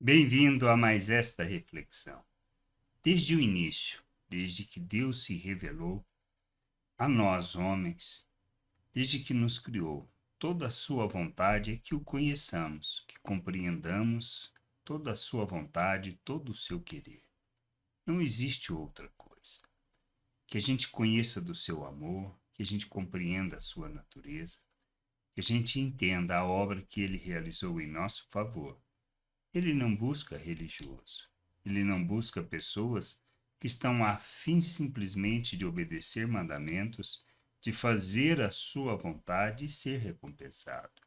Bem-vindo a mais esta reflexão. Desde o início, desde que Deus se revelou a nós, homens, desde que nos criou, toda a sua vontade é que o conheçamos, que compreendamos toda a sua vontade, todo o seu querer. Não existe outra coisa. Que a gente conheça do seu amor, que a gente compreenda a sua natureza, que a gente entenda a obra que ele realizou em nosso favor. Ele não busca religioso. Ele não busca pessoas que estão afins simplesmente de obedecer mandamentos, de fazer a sua vontade e ser recompensado.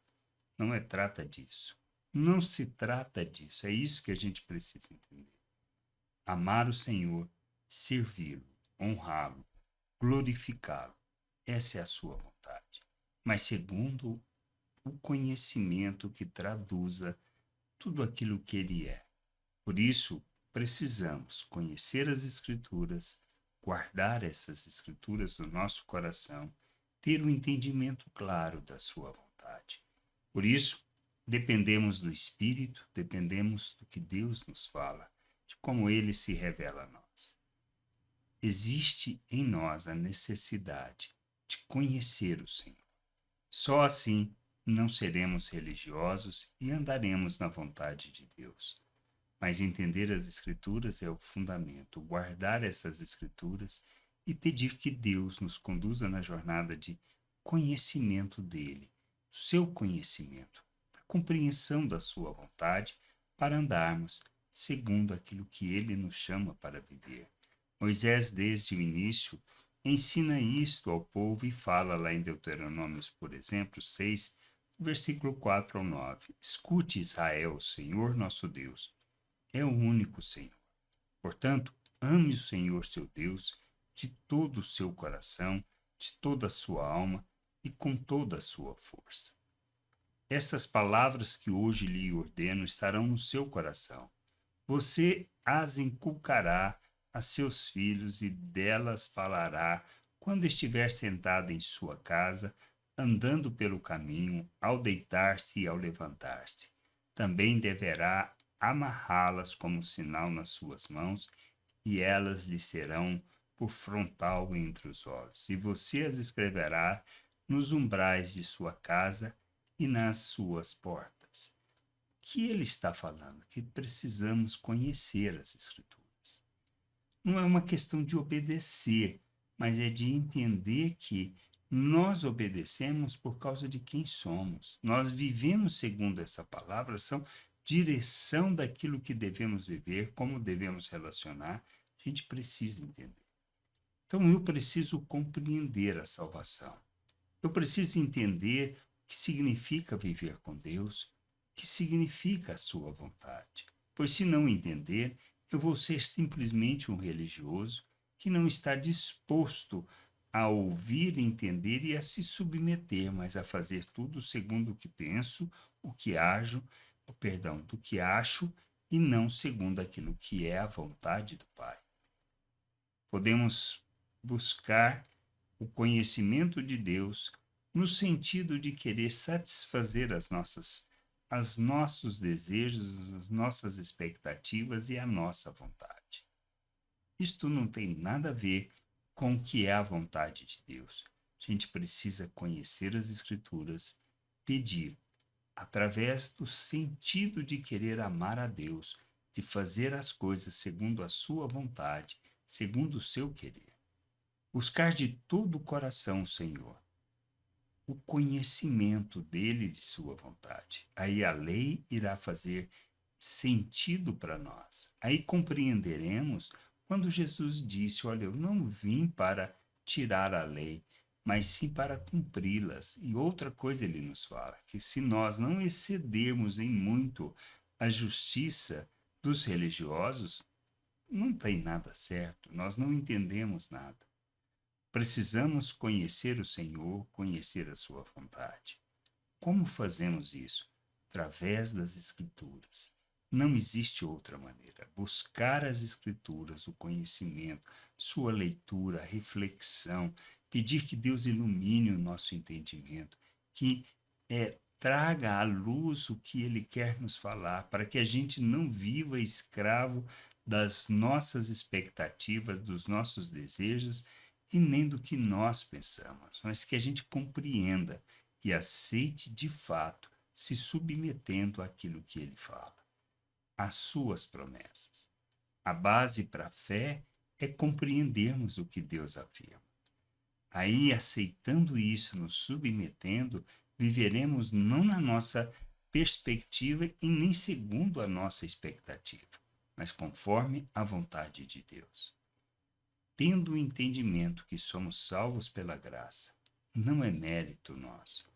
Não trata disso. Não se trata disso. É isso que a gente precisa entender. Amar o Senhor, servi-lo, honrá-lo, glorificá-lo. Essa é a sua vontade. Mas segundo o conhecimento que traduza tudo aquilo que ele é. Por isso, precisamos conhecer as Escrituras, guardar essas Escrituras no nosso coração, ter um entendimento claro da sua vontade. Por isso, dependemos do Espírito, dependemos do que Deus nos fala, de como ele se revela a nós. Existe em nós a necessidade de conhecer o Senhor. Só assim não seremos religiosos e andaremos na vontade de Deus. Mas entender as Escrituras é o fundamento, guardar essas Escrituras e pedir que Deus nos conduza na jornada de conhecimento dele, seu conhecimento, da compreensão da sua vontade, para andarmos segundo aquilo que ele nos chama para viver. Moisés, desde o início, ensina isto ao povo e fala lá em Deuteronômios, por exemplo, 6, versículo 4 ao 9. Escute, Israel, o Senhor nosso Deus é o único Senhor. Portanto, ame o Senhor seu Deus de todo o seu coração, de toda a sua alma e com toda a sua força. Essas palavras que hoje lhe ordeno estarão no seu coração. Você as inculcará a seus filhos e delas falará quando estiver sentado em sua casa, andando pelo caminho, ao deitar-se e ao levantar-se. Também deverá amarrá-las como sinal nas suas mãos, e elas lhe serão por frontal entre os olhos. E você as escreverá nos umbrais de sua casa e nas suas portas. O que ele está falando? Que precisamos conhecer as Escrituras. Não é uma questão de obedecer, mas é de entender que nós obedecemos por causa de quem somos. Nós vivemos segundo essa palavra, são direção daquilo que devemos viver, como devemos relacionar, a gente precisa entender. Então eu preciso compreender a salvação. Eu preciso entender o que significa viver com Deus, o que significa a sua vontade. Pois se não entender, eu vou ser simplesmente um religioso que não está disposto a ouvir, entender e a se submeter, mas a fazer tudo segundo o que penso, o que ajo, do que acho e não segundo aquilo que é a vontade do Pai. Podemos buscar o conhecimento de Deus no sentido de querer satisfazer os nossos desejos, as nossas expectativas e a nossa vontade. Isto não tem nada a ver com o que é a vontade de Deus. A gente precisa conhecer as Escrituras, pedir, através do sentido de querer amar a Deus, de fazer as coisas segundo a sua vontade, segundo o seu querer. Buscar de todo o coração o Senhor, o conhecimento dele de sua vontade. Aí a lei irá fazer sentido para nós. Aí compreenderemos quando Jesus disse: Olha, eu não vim para tirar a lei, mas sim para cumpri-las. E outra coisa ele nos fala, que se nós não excedermos em muito a justiça dos religiosos, não tem nada certo, nós não entendemos nada. Precisamos conhecer o Senhor, conhecer a sua vontade. Como fazemos isso? Através das Escrituras. Não existe outra maneira. Buscar as Escrituras, o conhecimento, sua leitura, a reflexão, pedir que Deus ilumine o nosso entendimento, que traga à luz o que ele quer nos falar, para que a gente não viva escravo das nossas expectativas, dos nossos desejos e nem do que nós pensamos, mas que a gente compreenda e aceite de fato, se submetendo àquilo que ele fala, às suas promessas. A base para a fé é compreendermos o que Deus afirma. Aí, aceitando isso, nos submetendo, viveremos não na nossa perspectiva e nem segundo a nossa expectativa, mas conforme a vontade de Deus. Tendo o entendimento que somos salvos pela graça, não é mérito nosso,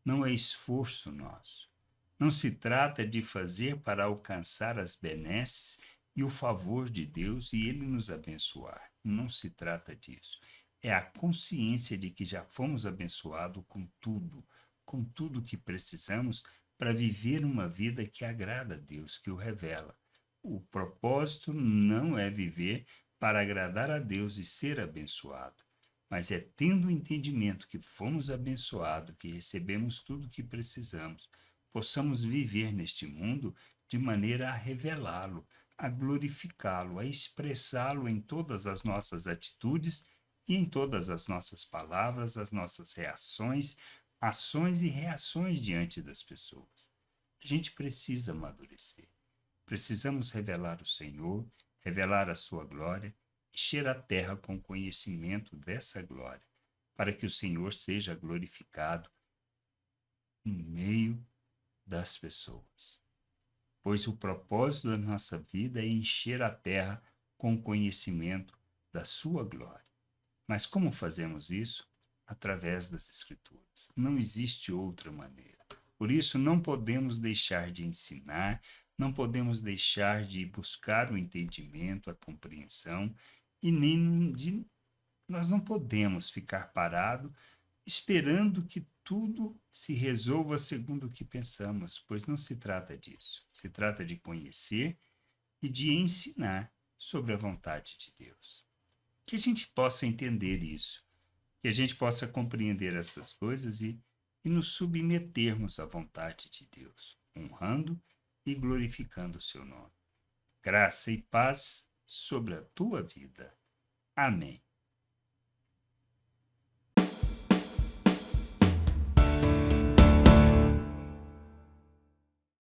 não é esforço nosso. Não se trata de fazer para alcançar as benesses e o favor de Deus e Ele nos abençoar. Não se trata disso. É a consciência de que já fomos abençoados com tudo que precisamos para viver uma vida que agrada a Deus, que o revela. O propósito não é viver para agradar a Deus e ser abençoado, mas é tendo o entendimento que fomos abençoados, que recebemos tudo o que precisamos, possamos viver neste mundo de maneira a revelá-lo, a glorificá-lo, a expressá-lo em todas as nossas atitudes e em todas as nossas palavras, as nossas reações, ações e reações diante das pessoas. A gente precisa amadurecer. Precisamos revelar o Senhor, revelar a sua glória, encher a terra com conhecimento dessa glória, para que o Senhor seja glorificado no meio das pessoas. Pois o propósito da nossa vida é encher a terra com conhecimento da sua glória. Mas como fazemos isso? Através das Escrituras. Não existe outra maneira. Por isso, não podemos deixar de ensinar, não podemos deixar de buscar o entendimento, a compreensão, e nós não podemos ficar parados esperando que tudo se resolva segundo o que pensamos, pois não se trata disso. Se trata de conhecer e de ensinar sobre a vontade de Deus. Que a gente possa entender isso, que a gente possa compreender essas coisas e nos submetermos à vontade de Deus, honrando e glorificando o seu nome. Graça e paz sobre a tua vida. Amém.